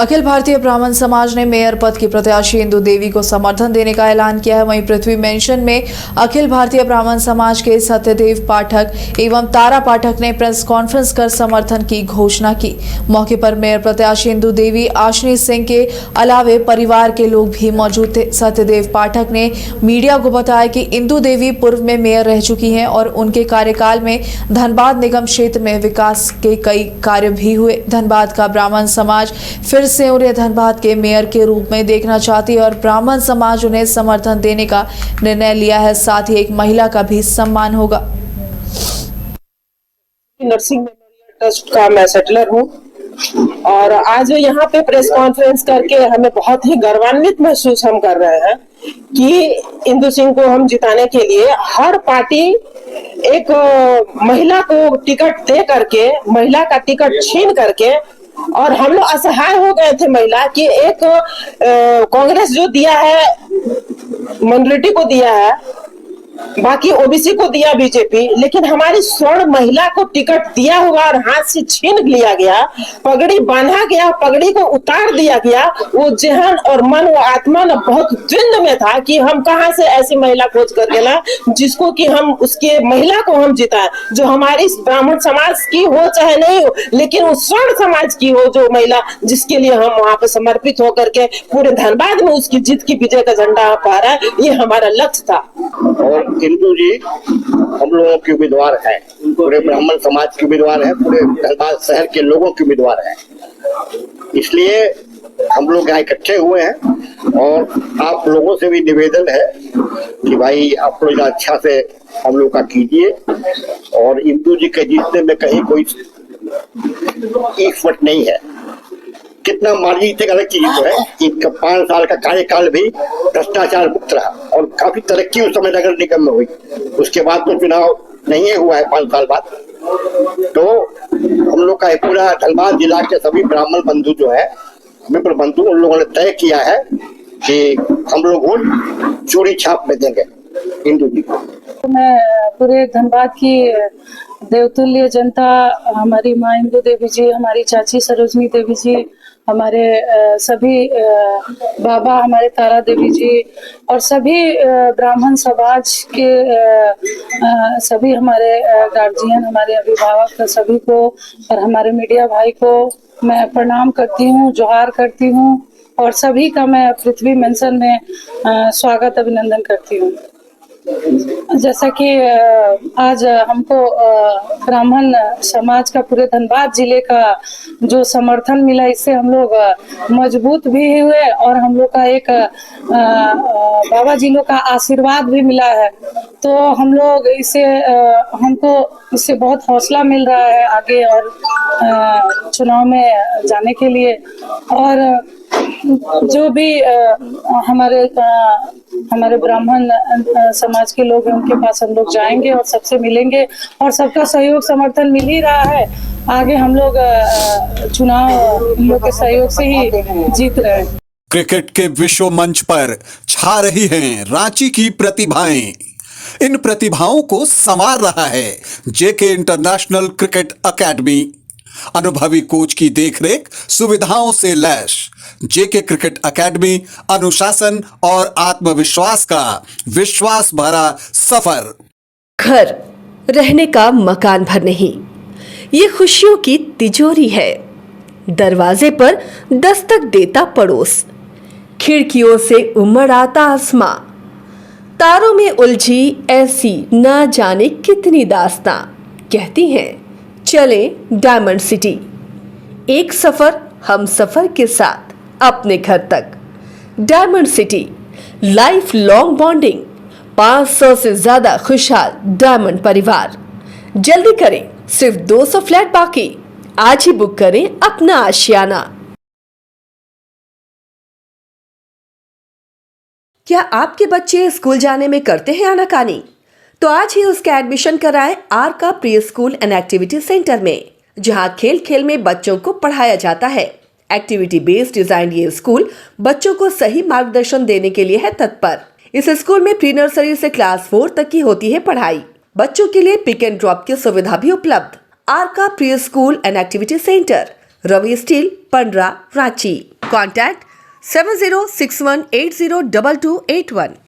अखिल भारतीय ब्राह्मण समाज ने मेयर पद की प्रत्याशी इंदु देवी को समर्थन देने का ऐलान किया है। वहीं पृथ्वी मेंशन में अखिल भारतीय ब्राह्मण समाज के सत्यदेव पाठक एवं तारा पाठक ने प्रेस कॉन्फ्रेंस कर समर्थन की घोषणा की। मौके पर मेयर प्रत्याशी इंदु देवी, आशनी सिंह के अलावे परिवार के लोग भी मौजूद थे। सत्यदेव पाठक ने मीडिया को बताया कि इंदु देवी पूर्व में मेयर रह चुकी हैं और उनके कार्यकाल में धनबाद निगम क्षेत्र में विकास के कई कार्य भी हुए। धनबाद का ब्राह्मण समाज फिर से उन्हें धनबाद के मेयर के रूप में देखना चाहती है और ब्राह्मण समाज उन्हें समर्थन देने का निर्णय लिया है। साथ ही एक महिला का भी सम्मान होगा। नर्सिंग मेमोरियल ट्रस्ट का मैं सेटलर हूँ और आज यहाँ पे प्रेस कॉन्फ्रेंस करके हमें बहुत ही गर्वान्वित महसूस हम कर रहे हैं कि इंदु सिंह को हम जिताने के लिए हर पार्टी एक महिला को टिकट दे करके, महिला का टिकट छीन करके, और हम लोग असहाय हो गए थे महिला कि एक कांग्रेस जो दिया है, माइनॉरिटी को दिया है, बाकी ओबीसी को दिया बीजेपी, लेकिन हमारी स्वर्ण महिला को टिकट दिया हुआ और हाथ से छीन लिया गया, पगड़ी बांधा गया, पगड़ी को उतार दिया गया। वो जहन और मन, वो आत्मा न बहुत द्वंद में था कि हम कहां से ऐसी महिला खोज करके ना, जिसको कि हम उसके महिला को हम जिताए, जो हमारी ब्राह्मण समाज की हो चाहे नहीं हो, लेकिन वो स्वर्ण समाज की हो, जो महिला जिसके लिए हम वहां पर समर्पित होकर के पूरे धनबाद में उसकी जीत की विजय का झंडा फहरा है। ये हमारा लक्ष्य था। और इंदु जी हम लोगों की उम्मीदवार है, पूरे ब्राह्मण समाज की उम्मीदवार है, पूरे धनबाद शहर के लोगों की उम्मीदवार है। इसलिए हम लोग यहाँ इकट्ठे हुए हैं और आप लोगों से भी निवेदन है कि भाई आप लोग अच्छा से हम लोग का कीजिए और इंदु जी के जीतने में कहीं कोई एक फट नहीं है। कितना मार्जिन से अलग चीज तो है। इनका 5 साल का कार्यकाल भी भ्रष्टाचार मुक्त रहा और काफी तरक्की उस समय नगर निगम में हुई। उसके बाद तो चुनाव नहीं हुआ है 5 साल बाद। तो हम लोग का पूरा धनबाद जिला के सभी ब्राह्मण बंधु जो है, मित्र बंधु, उन लोगों ने तय किया है कि हम लोग वोट चोरी छाप में देंगे इंदु जी को। मैं पूरे धनबाद की देवतुल्य जनता, हमारी माँ इंदु देवी जी, हमारी चाची सरोजनी देवी जी, हमारे सभी बाबा, हमारे तारा देवी जी और सभी ब्राह्मण समाज के सभी हमारे गार्जियन, हमारे अभिभावक सभी को और हमारे मीडिया भाई को मैं प्रणाम करती हूँ, जोहार करती हूँ और सभी का मैं पृथ्वी मेंशन में स्वागत अभिनंदन करती हूँ। जैसा कि आज हमको ब्राह्मण समाज का पूरे धनबाद जिले का जो समर्थन मिला, इससे हम लोग मजबूत भी हुए और हम लोग का एक बाबा जी लोग का आशीर्वाद भी मिला है। तो हम लोग इसे हमको इससे बहुत हौसला मिल रहा है आगे और चुनाव में जाने के लिए। और जो भी हमारे ब्राह्मण समाज के लोग हैं, उनके पास हम लोग जाएंगे और सबसे मिलेंगे और सबका सहयोग समर्थन मिल ही रहा है। आगे हम लोग चुनाव इन लोग के सहयोग से ही जीत रहे हैं। क्रिकेट के विश्व मंच पर छा रही हैं रांची की प्रतिभाएं। इन प्रतिभाओं को संवार रहा है जेके इंटरनेशनल क्रिकेट एकेडमी। अनुभवी कोच की देखरेख, सुविधाओं से लैस जेके क्रिकेट एकेडमी अनुशासन और आत्मविश्वास का विश्वास भरा सफर। घर रहने का मकान भर नहीं, ये खुशियों की तिजोरी है। दरवाजे पर दस्तक देता पड़ोस, खिड़कियों से उमड़ आता आसमां, तारों में उलझी ऐसी न जाने कितनी दास्तां। कहती हैं चले डायमंड सिटी, एक सफर हम सफर के साथ अपने घर तक। Diamond city, life long bonding, 500 से ज्यादा खुशहाल डायमंड परिवार। जल्दी करें, सिर्फ 200 फ्लैट बाकी। आज ही बुक करें अपना आशियाना। क्या आपके बच्चे स्कूल जाने में करते हैं आनाकानी? तो आज ही उसका एडमिशन कराएं आर का pre school and activity centre में, जहां खेल खेल में बच्चों को पढ़ाया जाता है। एक्टिविटी बेस्ड डिजाइन ये स्कूल बच्चों को सही मार्गदर्शन देने के लिए है तत्पर। इस स्कूल में प्री नर्सरी से क्लास 4 तक की होती है पढ़ाई। बच्चों के लिए पिक एंड ड्रॉप की सुविधा भी उपलब्ध। आर का pre school and activity centre, Ravi steel, Pandra, Ranchi. Contact 7061802281.